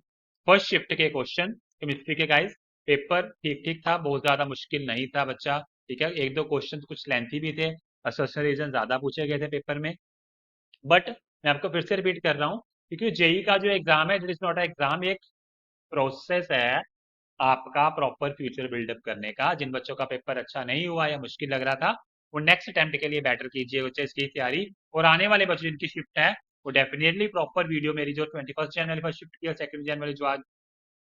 फर्स्ट शिफ्ट के क्वेश्चन केमिस्ट्री के गाइस। पेपर ठीक ठीक था, बहुत ज्यादा मुश्किल नहीं था बच्चा, ठीक है। एक दो क्वेश्चन कुछ लेंथी भी थे, असोसिएशन रीजन ज्यादा पूछे गए थे पेपर में, बट मैं आपको फिर से रिपीट कर रहा हूँ, क्योंकि जेई का जो एग्जाम है, इट इज नॉट एग्जाम, एक प्रोसेस है आपका प्रॉपर फ्यूचर बिल्डअप करने का। जिन बच्चों का पेपर अच्छा नहीं हुआ या मुश्किल लग रहा था, वो नेक्स्ट अटेम्प्ट के लिए बेटर कीजिए इसकी तैयारी, और आने वाले बच्चों जिनकी शिफ्ट है वो डेफिनेटली प्रॉपर वीडियो मेरी जो 21 जनवरी फर्स्ट शिफ्ट की और 2 जनवरी जो आज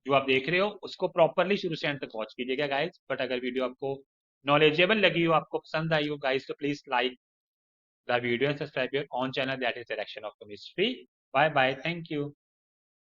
जो आप देख रहे हो उसको प्रॉपरली शुरू से एंड तक वॉच कीजिएगा गाइस। बट अगर वीडियो आपको नॉलेजेबल लगी हो, आपको पसंद आई हो गाइस, तो please like the video and subscribe your on channel that is Direction of Chemistry. Bye bye, thank you.